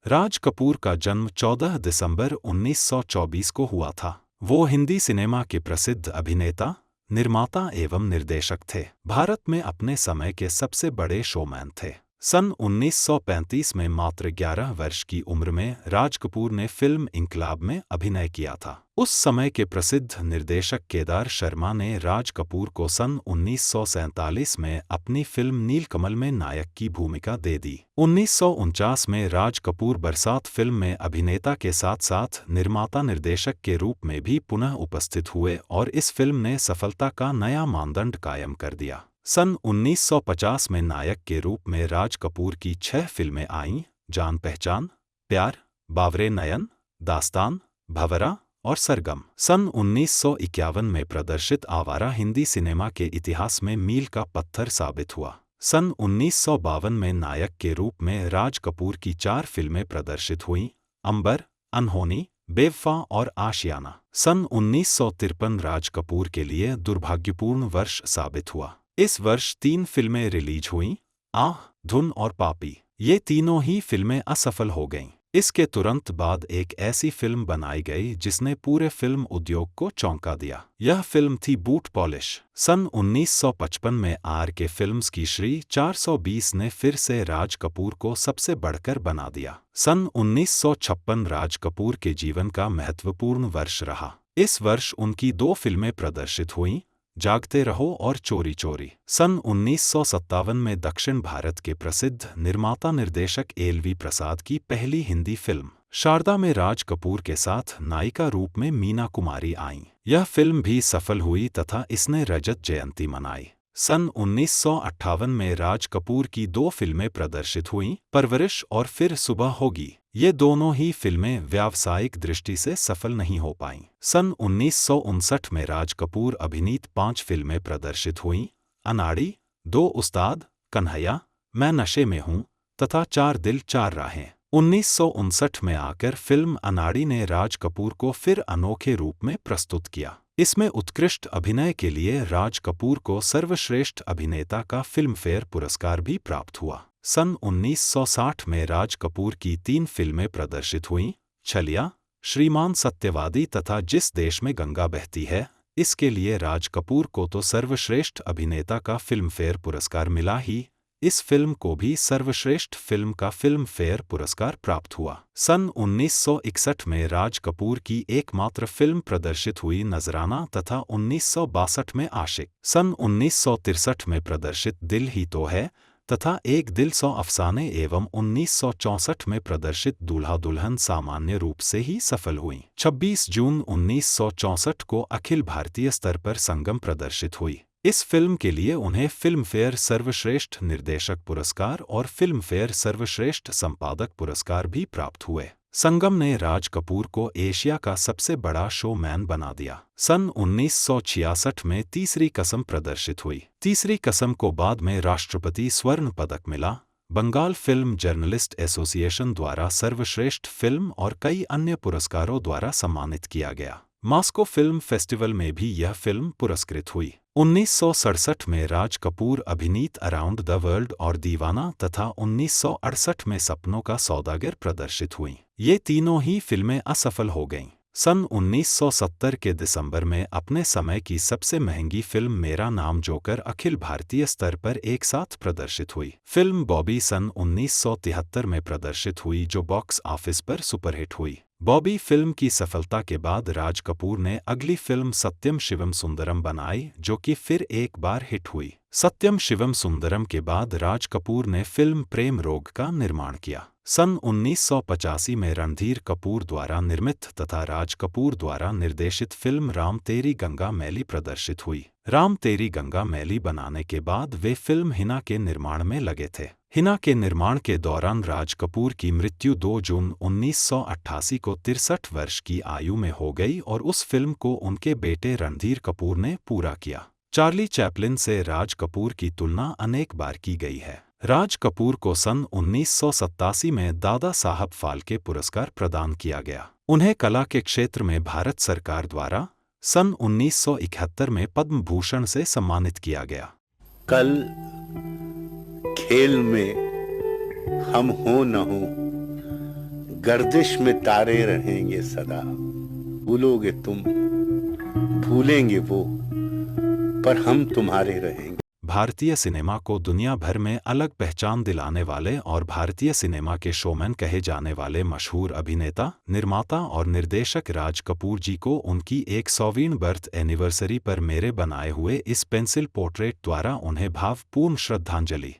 राज कपूर का जन्म 14 दिसंबर 1924 को हुआ था। वो हिंदी सिनेमा के प्रसिद्ध अभिनेता, निर्माता एवं निर्देशक थे। भारत में अपने समय के सबसे बड़े शोमैन थे। सन 1935 में मात्र 11 वर्ष की उम्र में राज कपूर ने फिल्म इंकलाब में अभिनय किया था। उस समय के प्रसिद्ध निर्देशक केदार शर्मा ने राज कपूर को सन 1947 में अपनी फिल्म नीलकमल में नायक की भूमिका दे दी। 1949 में राज कपूर बरसात फिल्म में अभिनेता के साथ साथ निर्माता निर्देशक के रूप में भी पुनः उपस्थित हुए और इस फिल्म ने सफलता का नया मानदंड कायम कर दिया। सन 1950 में नायक के रूप में राज कपूर की 6 फिल्में आईं: जान पहचान, प्यार, बावरे नयन, दास्तान, भंवरा और सरगम। सन 1951 में प्रदर्शित आवारा हिंदी सिनेमा के इतिहास में मील का पत्थर साबित हुआ। सन 1952 में नायक के रूप में राज कपूर की 4 फिल्में प्रदर्शित हुईं: अंबर, अनहोनी, बेवफा और आशियाना। सन 1953 राज कपूर के लिए दुर्भाग्यपूर्ण वर्ष साबित हुआ। इस वर्ष 3 फिल्में रिलीज हुईं: आह, धुन और पापी। ये तीनों ही फिल्में असफल हो गईं। इसके तुरंत बाद एक ऐसी फिल्म बनाई गई जिसने पूरे फिल्म उद्योग को चौंका दिया। यह फिल्म थी बूट पॉलिश। सन 1955 में आर के फिल्म्स की श्री 420 ने फिर से राज कपूर को सबसे बढ़कर बना दिया। सन 1956 राज कपूर के जीवन का महत्वपूर्ण वर्ष रहा। इस वर्ष उनकी 2 फिल्में प्रदर्शित हुईं: जागते रहो और चोरी चोरी। सन 1957 में दक्षिण भारत के प्रसिद्ध निर्माता निर्देशक एल.वी. प्रसाद की पहली हिंदी फिल्म शारदा में राज कपूर के साथ नायिका रूप में मीना कुमारी आईं। यह फिल्म भी सफल हुई तथा इसने रजत जयंती मनाई। सन 1958 में राज कपूर की 2 फिल्में प्रदर्शित हुईं: परवरिश और फिर सुबह होगी। ये दोनों ही फिल्में व्यावसायिक दृष्टि से सफल नहीं हो पाईं। सन 1959 में राज कपूर अभिनीत 5 फिल्में प्रदर्शित हुईं: अनाड़ी, 2 उस्ताद, कन्हैया, मैं नशे में हूँ तथा 4 दिल 4 राहें। 1959 में आकर फिल्म अनाड़ी ने राज कपूर को फिर अनोखे रूप में प्रस्तुत किया। इसमें उत्कृष्ट अभिनय के लिए राज कपूर को सर्वश्रेष्ठ अभिनेता का फिल्मफेयर पुरस्कार भी प्राप्त हुआ। सन 1960 में राज कपूर की 3 फिल्में प्रदर्शित हुईं: छलिया, श्रीमान सत्यवादी तथा जिस देश में गंगा बहती है। इसके लिए राज कपूर को तो सर्वश्रेष्ठ अभिनेता का फिल्मफेयर पुरस्कार मिला ही, इस फिल्म को भी सर्वश्रेष्ठ फिल्म का फिल्मफेयर पुरस्कार प्राप्त हुआ। सन 1961 में राज कपूर की एकमात्र फिल्म प्रदर्शित हुई नजराना तथा 1962 में आशिक। सन 1963 में प्रदर्शित दिल ही तो है तथा एक दिल 100 अफसाने एवं 1964 में प्रदर्शित दूल्हा दुल्हन सामान्य रूप से ही सफल हुई। 26 जून 1964 को अखिल भारतीय स्तर पर संगम प्रदर्शित हुई। इस फिल्म के लिए उन्हें फिल्मफेयर सर्वश्रेष्ठ निर्देशक पुरस्कार और फिल्मफेयर सर्वश्रेष्ठ संपादक पुरस्कार भी प्राप्त हुए। संगम ने राज कपूर को एशिया का सबसे बड़ा शोमैन बना दिया। सन 1966 में तीसरी कसम प्रदर्शित हुई। तीसरी कसम को बाद में राष्ट्रपति स्वर्ण पदक मिला। बंगाल फिल्म जर्नलिस्ट एसोसिएशन द्वारा सर्वश्रेष्ठ फिल्म और कई अन्य पुरस्कारों द्वारा सम्मानित किया गया। मॉस्को फिल्म फेस्टिवल में भी यह फिल्म पुरस्कृत हुई। 1967 में राज कपूर अभिनीत अराउंड द वर्ल्ड और दीवाना तथा 1968 में सपनों का सौदागर प्रदर्शित हुईं। ये तीनों ही फिल्में असफल हो गईं। सन 1970 के दिसंबर में अपने समय की सबसे महंगी फिल्म मेरा नाम जोकर अखिल भारतीय स्तर पर एक साथ प्रदर्शित हुई। फिल्म बॉबी सन 1973 में प्रदर्शित हुई जो बॉक्स ऑफिस पर सुपरहिट हुई। बॉबी फिल्म की सफलता के बाद राज कपूर ने अगली फिल्म सत्यम शिवम सुंदरम बनाई जो कि फिर एक बार हिट हुई। सत्यम शिवम सुंदरम के बाद राज कपूर ने फिल्म प्रेम रोग का निर्माण किया। सन 1985 में रणधीर कपूर द्वारा निर्मित तथा राज कपूर द्वारा निर्देशित फिल्म राम तेरी गंगा मैली प्रदर्शित हुई। राम तेरी गंगा मैली बनाने के बाद वे फिल्म हिना के निर्माण में लगे थे। हिना के निर्माण के दौरान राज कपूर की मृत्यु 2 जून 1988 को 63 वर्ष की आयु में हो गई और उस फिल्म को उनके बेटे रणधीर कपूर ने पूरा किया। चार्ली चैपलिन से राज कपूर की तुलना अनेक बार की गई है। राज कपूर को सन 1987 में दादा साहब फाल्के पुरस्कार प्रदान किया गया। उन्हें कला के क्षेत्र में भारत सरकार द्वारा सन 1971 में पद्म भूषण से सम्मानित किया गया। कल खेल में हम हो न हो, गर्दिश में तारे रहेंगे सदा, भूलोगे तुम, भूलेंगे वो, पर हम तुम्हारे रहेंगे। भारतीय सिनेमा को दुनिया भर में अलग पहचान दिलाने वाले और भारतीय सिनेमा के शोमैन कहे जाने वाले मशहूर अभिनेता, निर्माता और निर्देशक राज कपूर जी को उनकी 100वीं बर्थ एनिवर्सरी पर मेरे बनाए हुए इस पेंसिल पोर्ट्रेट द्वारा उन्हें भावपूर्ण श्रद्धांजलि।